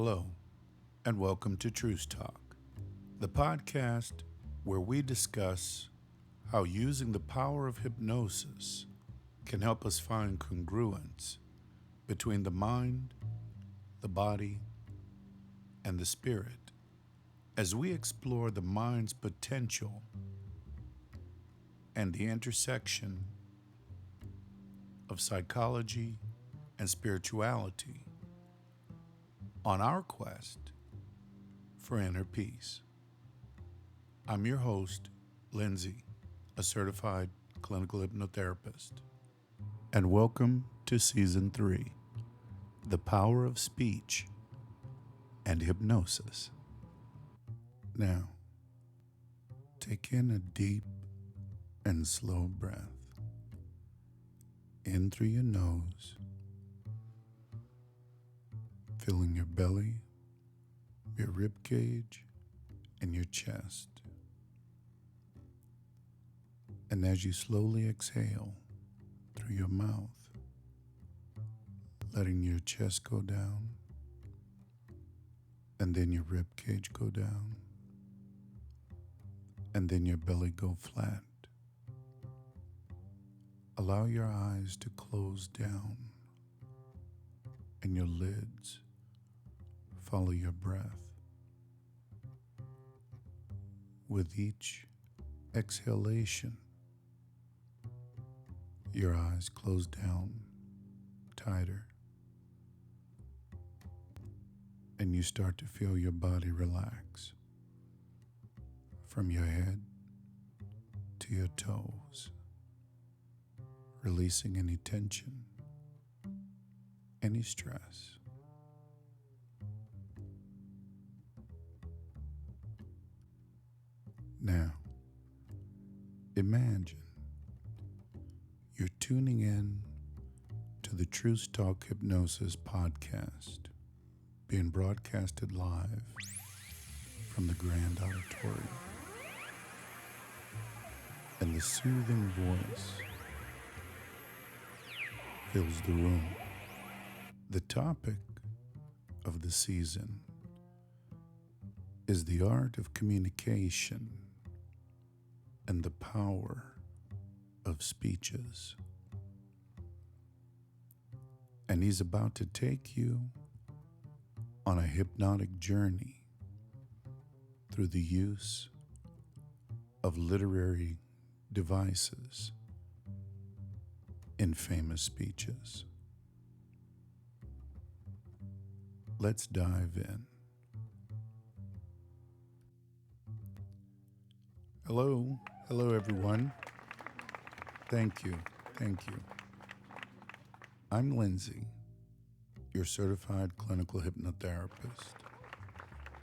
Hello, and welcome to TRUCETALK, the podcast where we discuss how using the power of hypnosis can help us find congruence between the mind, the body, and the spirit as we explore the mind's potential and the intersection of psychology and spirituality on our quest for inner peace. I'm your host, Lindsay, a certified clinical hypnotherapist, and welcome to Season 3, The Power of Speech and Hypnosis. Now, take in a deep and slow breath. In through your nose, filling your belly, your rib cage, and your chest. And as you slowly exhale through your mouth, letting your chest go down, and then your rib cage go down, and then your belly go flat. Allow your eyes to close down and your lids follow your breath. With each exhalation, your eyes close down tighter, and you start to feel your body relax from your head to your toes, releasing any tension, any stress. Now, imagine you're tuning in to the TRUCETALK Hypnosis podcast, being broadcasted live from the Grand Auditorium. And the soothing voice fills the room. The topic of the season is the art of communication and the power of speeches. And he's about to take you on a hypnotic journey through the use of literary devices in famous speeches. Let's dive in. Hello everyone. Thank you. I'm Lindsay, your certified clinical hypnotherapist.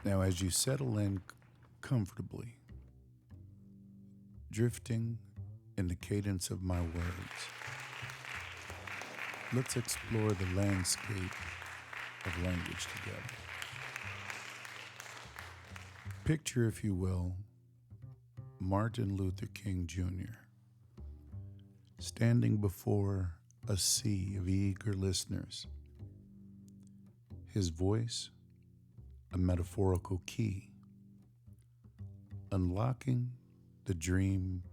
Now, as you settle in comfortably, drifting in the cadence of my words, let's explore the landscape of language together. Picture, if you will, Martin Luther King Jr. standing before a sea of eager listeners. His voice, a metaphorical key, unlocking the dream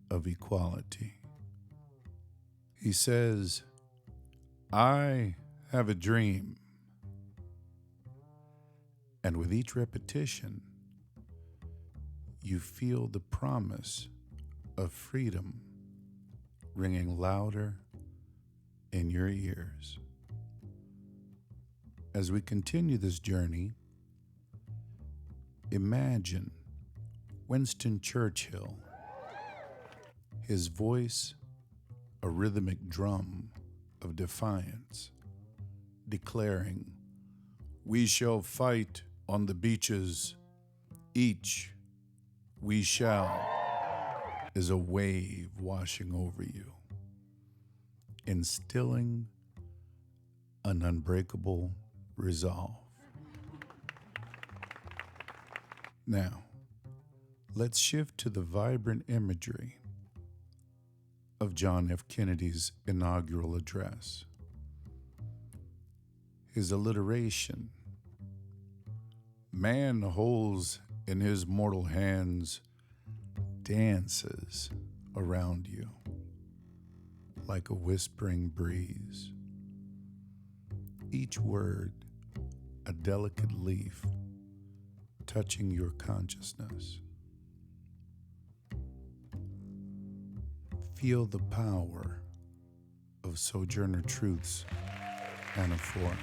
of equality. He says, "I have a dream." And with each repetition, you feel the promise of freedom ringing louder in your ears. As we continue this journey, imagine Winston Churchill, his voice a rhythmic drum of defiance, declaring, "We shall fight on the beaches, each we shall," is a wave washing over you, instilling an unbreakable resolve. Now, let's shift to the vibrant imagery of John F. Kennedy's inaugural address. his alliteration. Man holds in his mortal hands, dances around you like a whispering breeze. Each word a delicate leaf touching your consciousness. Feel the power of Sojourner Truth's anaphora.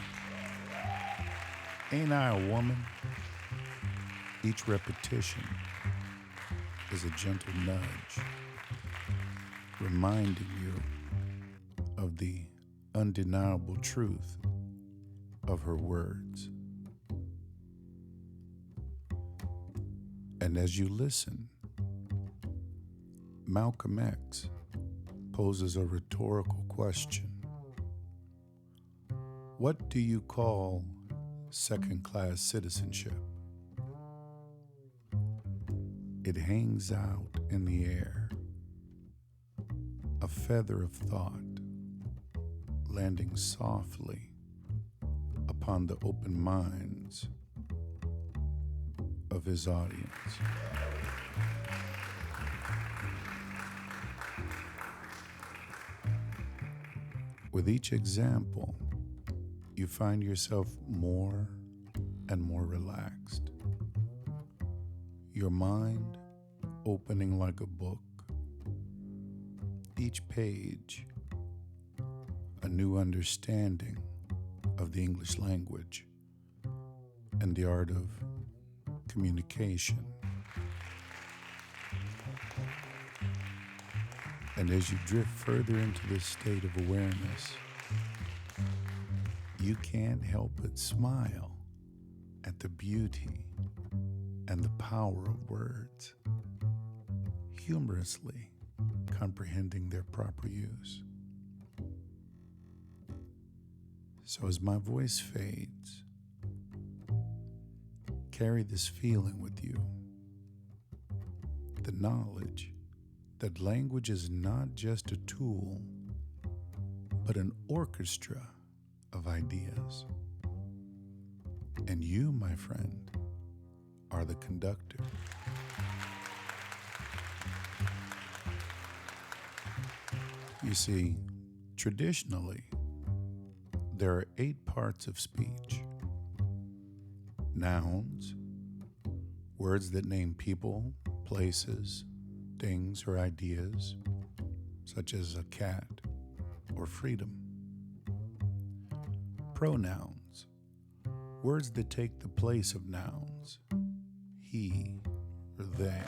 Ain't I a woman? Each repetition is a gentle nudge, reminding you of the undeniable truth of her words. And as you listen, Malcolm X poses a rhetorical question. What do you call second-class citizenship? It hangs out in the air, a feather of thought landing softly upon the open minds of his audience. With each example, you find yourself more and more relaxed. Your mind opening like a book. Each page, a new understanding of the English language and the art of communication. And as you drift further into this state of awareness, you can't help but smile at the beauty and the power of words, humorously comprehending their proper use. So as my voice fades, carry this feeling with you, the knowledge that language is not just a tool, but an orchestra of ideas. And you, my friend, are the conductor. You see, traditionally, there are 8 parts of speech. Nouns, words that name people, places, things, or ideas, such as a cat or freedom. Pronouns, words that take the place of nouns, he or they.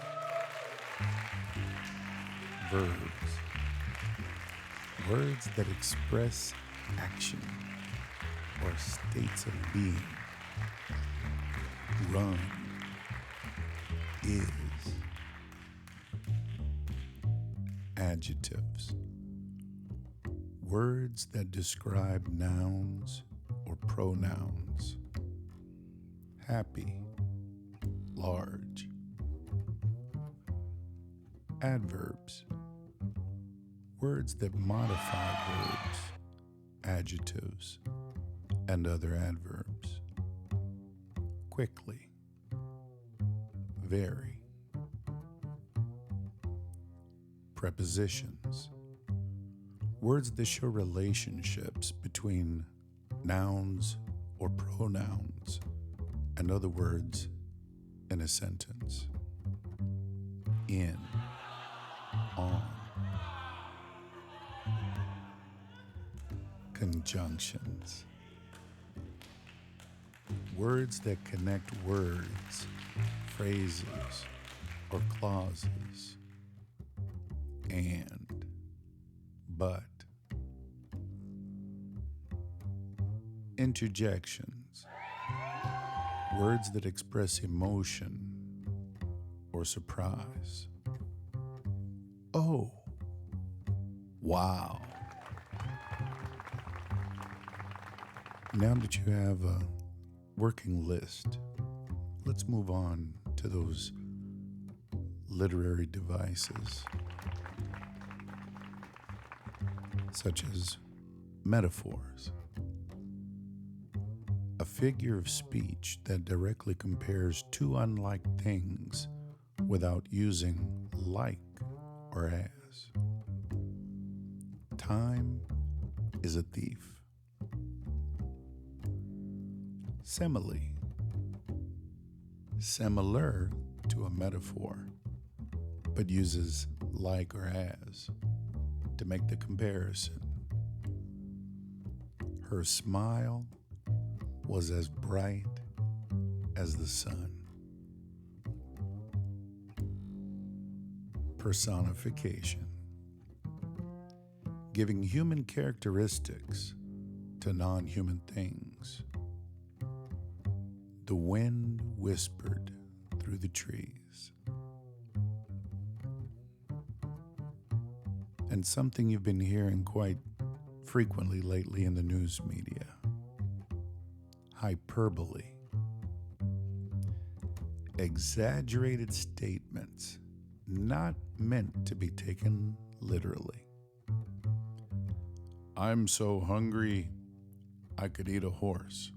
Verbs, words that express action or states of being. Run, is. Adjectives, words that describe nouns or pronouns. Happy, large. Adverbs, words that modify verbs, adjectives, and other adverbs. Quickly, very. Prepositions, words that show relationships between nouns or pronouns and other words in a sentence. In, on. Conjunctions, words that connect words, phrases, or clauses. And, but. Interjections, words that express emotion or surprise. Oh, wow. Now that you have a working list, let's move on to those literary devices, such as metaphors. figure of speech that directly compares two unlike things without using like or as. Time is a thief. Simile. Similar to a metaphor, but uses like or as to make the comparison. Her smile was as bright as the sun. Personification. Giving human characteristics to non-human things. The wind whispered through the trees. And something you've been hearing quite frequently lately in the news media. Hyperbole. Exaggerated statements not meant to be taken literally. I'm so hungry, I could eat a horse.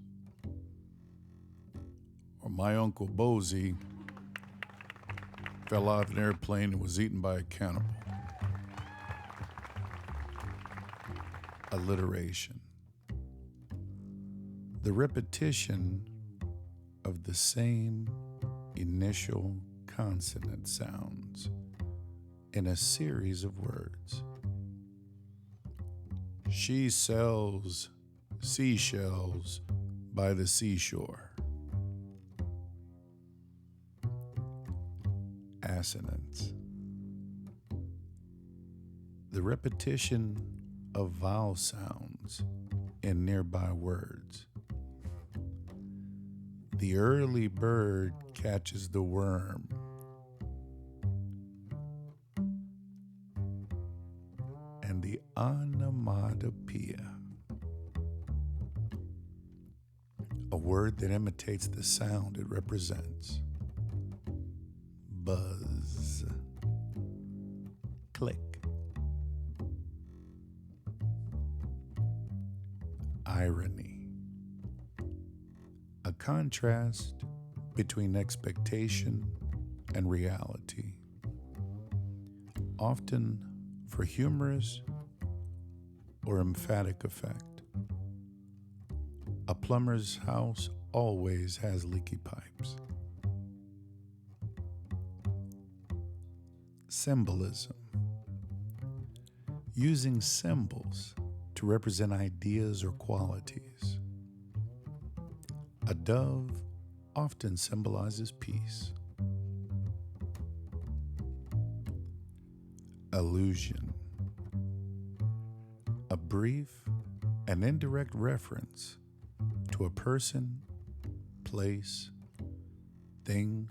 Or my Uncle Bozy fell off an airplane and was eaten by a cannibal. Alliteration. The repetition of the same initial consonant sounds in a series of words. She sells seashells by the seashore. Assonance. The repetition of vowel sounds in nearby words. The early bird catches the worm. And the onomatopoeia. A word that imitates the sound it represents. Buzz. Click. Irony. A contrast between expectation and reality, often for humorous or emphatic effect. A plumber's house always has leaky pipes. Symbolism. Using symbols to represent ideas or qualities. A dove often symbolizes peace. Allusion. A brief and indirect reference to a person, place, thing,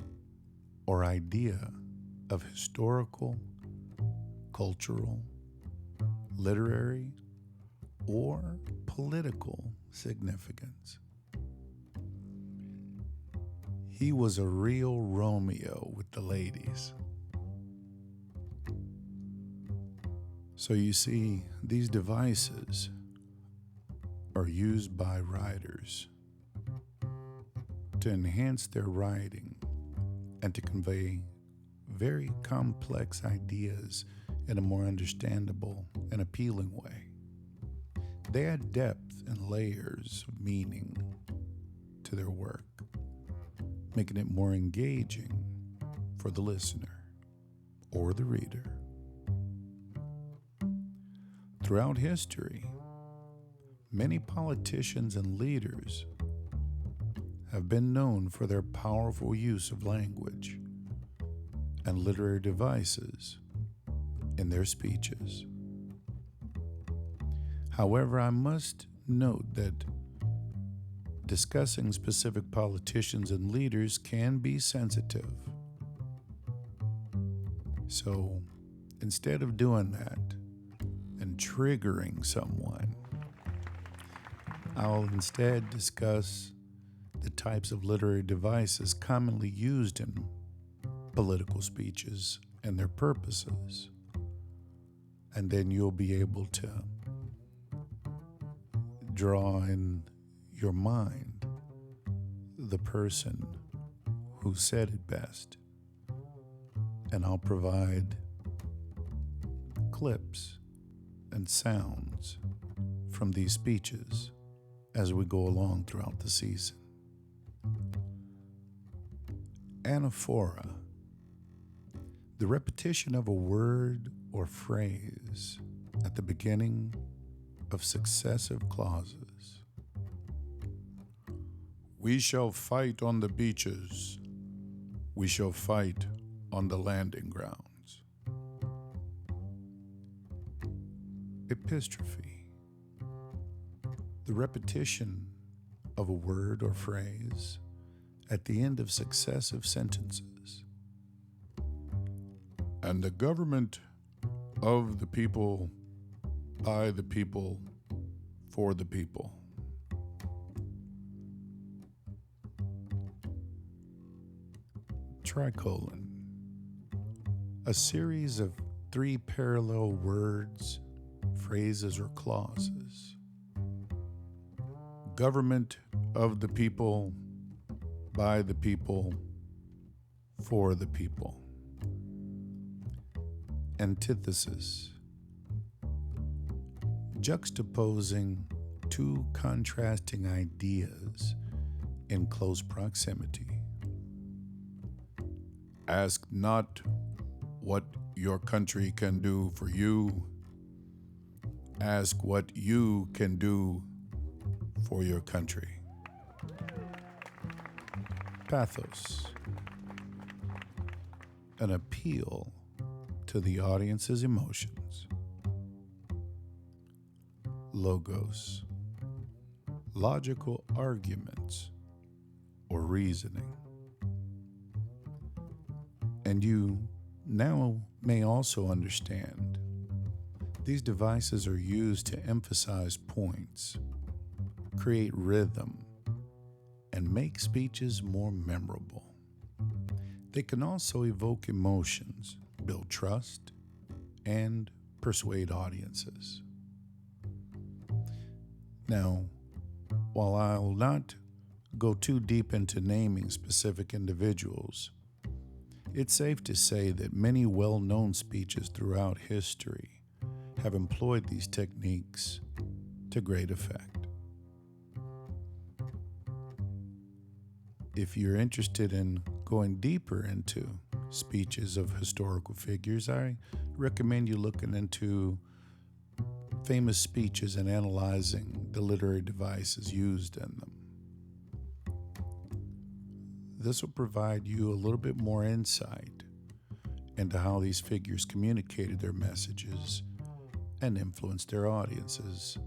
or idea of historical, cultural, literary, or political significance. He was a real Romeo with the ladies. So you see, these devices are used by writers to enhance their writing and to convey very complex ideas in a more understandable and appealing way. They add depth and layers of meaning to their work, making it more engaging for the listener or the reader. Throughout history, many politicians and leaders have been known for their powerful use of language and literary devices in their speeches. However, I must note that discussing specific politicians and leaders can be sensitive. So instead of doing that and triggering someone, I'll instead discuss the types of literary devices commonly used in political speeches and their purposes. And then you'll be able to draw in your mind the person who said it best, and I'll provide clips and sounds from these speeches as we go along throughout the season. Anaphora, the repetition of a word or phrase at the beginning of successive clauses. We shall fight on the beaches. We shall fight on the landing grounds. Epistrophe, the repetition of a word or phrase at the end of successive sentences. And the government of the people, by the people, for the people. Tricolon, a series of 3 parallel words, phrases, or clauses. Government of the people, by the people, for the people. Antithesis, juxtaposing 2 contrasting ideas in close proximity. Ask not what your country can do for you. Ask what you can do for your country. Pathos, an appeal to the audience's emotions. Logos, logical arguments or reasoning. And you now may also understand these devices are used to emphasize points, create rhythm, and make speeches more memorable. They can also evoke emotions, build trust, and persuade audiences. Now, while I'll not go too deep into naming specific individuals, it's safe to say that many well-known speeches throughout history have employed these techniques to great effect. If you're interested in going deeper into speeches of historical figures, I recommend you looking into famous speeches and analyzing the literary devices used in them. This will provide you a little bit more insight into how these figures communicated their messages and influenced their audiences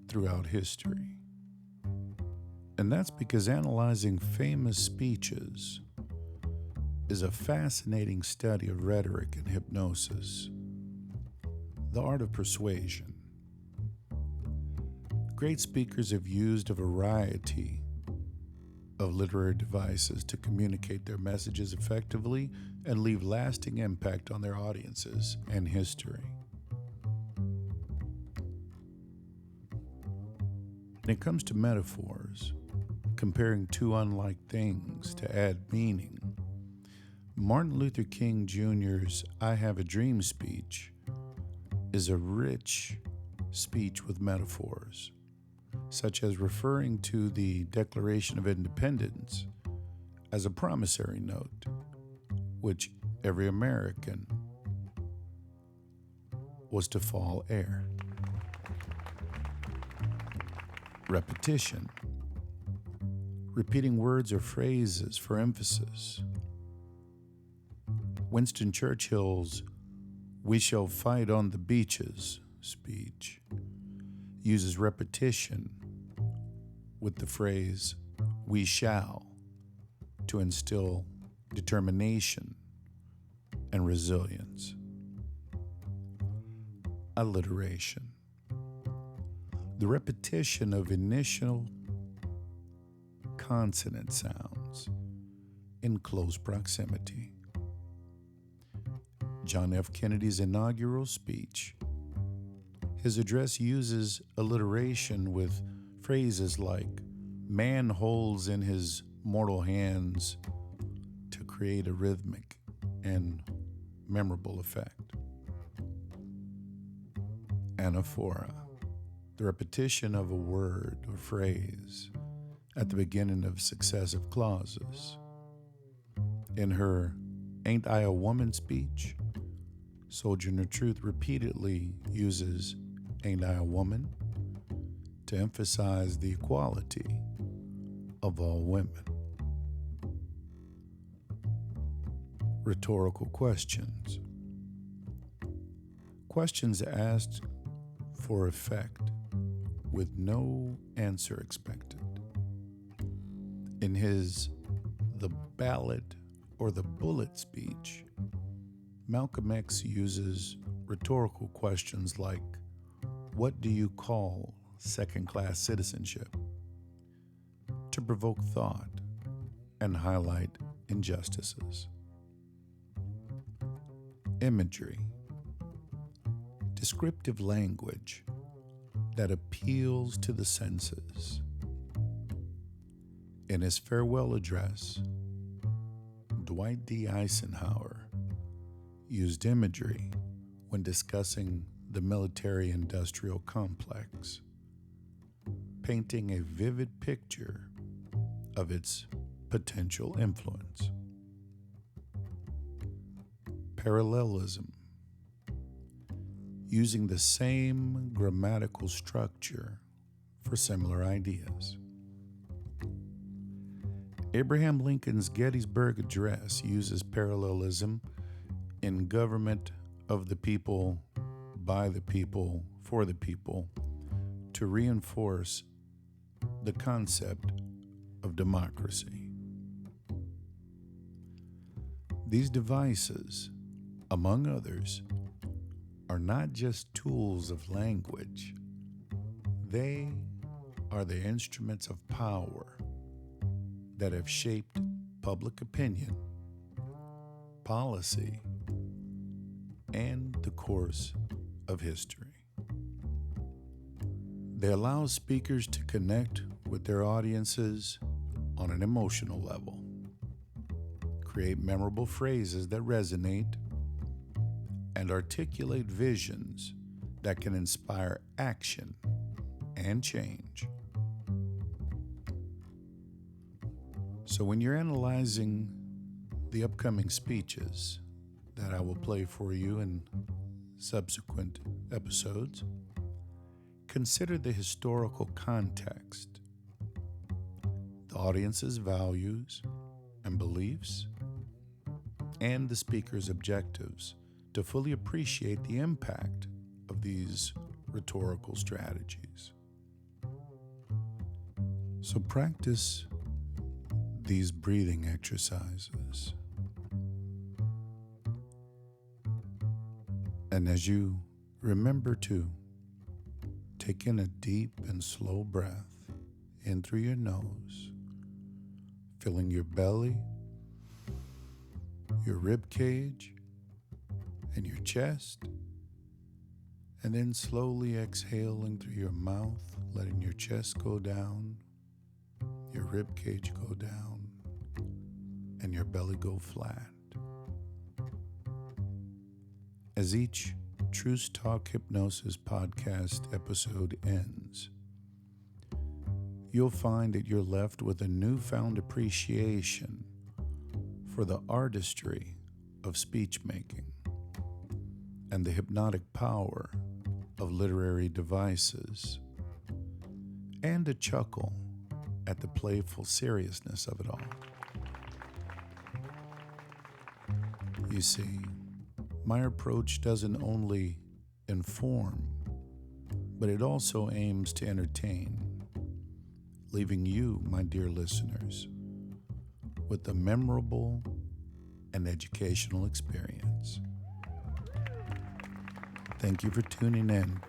throughout history. And that's because analyzing famous speeches is a fascinating study of rhetoric and hypnosis, the art of persuasion. Great speakers have used a variety of literary devices to communicate their messages effectively and leave lasting impact on their audiences and history. When it comes to metaphors, comparing 2 unlike things to add meaning, Martin Luther King Jr.'s I Have a Dream speech is a rich speech with metaphors, such as referring to the Declaration of Independence as a promissory note, which every American was to fall heir. Repetition, repeating words or phrases for emphasis. Winston Churchill's "We shall fight on the beaches" speech uses repetition with the phrase "we shall" to instill determination and resilience. Alliteration, the repetition of initial consonant sounds in close proximity. John F. Kennedy's inaugural speech. His address uses alliteration with phrases like man holds in his mortal hands to create a rhythmic and memorable effect. Anaphora, the repetition of a word or phrase at the beginning of successive clauses. In her Ain't I a Woman speech, Sojourner Truth repeatedly uses Ain't I a Woman to emphasize the equality of all women. Rhetorical questions. Questions asked for effect with no answer expected. In his The Ballot or the Bullet speech, Malcolm X uses rhetorical questions like, "What do you call second-class citizenship?" to provoke thought and highlight injustices. Imagery. Descriptive language that appeals to the senses. In his farewell address, Dwight D. Eisenhower used imagery when discussing the military-industrial complex, painting a vivid picture of its potential influence. Parallelism. Using the same grammatical structure for similar ideas. Abraham Lincoln's Gettysburg Address uses parallelism in government of the people, by the people, for the people, to reinforce the concept of democracy. These devices, among others, are not just tools of language. They are the instruments of power that have shaped public opinion, policy, and the course of history. They allow speakers to connect with their audiences on an emotional level, create memorable phrases that resonate, and articulate visions that can inspire action and change. So when you're analyzing the upcoming speeches that I will play for you in subsequent episodes, consider the historical context, the audience's values and beliefs, and the speaker's objectives to fully appreciate the impact of these rhetorical strategies. So practice these breathing exercises. And as you remember to take in a deep and slow breath in through your nose, filling your belly, your rib cage, and your chest, and then slowly exhaling through your mouth, letting your chest go down, your rib cage go down, and your belly go flat. As each TRUCETALK Hypnosis podcast episode ends, you'll find that you're left with a newfound appreciation for the artistry of speech making and the hypnotic power of literary devices, and a chuckle at the playful seriousness of it all. You see, my approach doesn't only inform, but it also aims to entertain, leaving you, my dear listeners, with a memorable and educational experience. Thank you for tuning in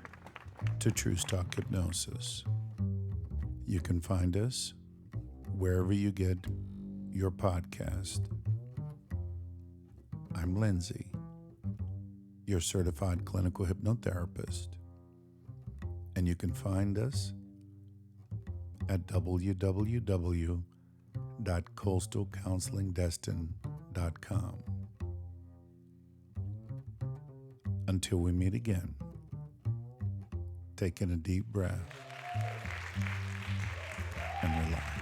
to TRUCETALK Hypnosis. You can find us wherever you get your podcast. I'm Lindsay, your certified clinical hypnotherapist, and you can find us at www.coastalcounselingdestin.com. Until we meet again, take in a deep breath and relax.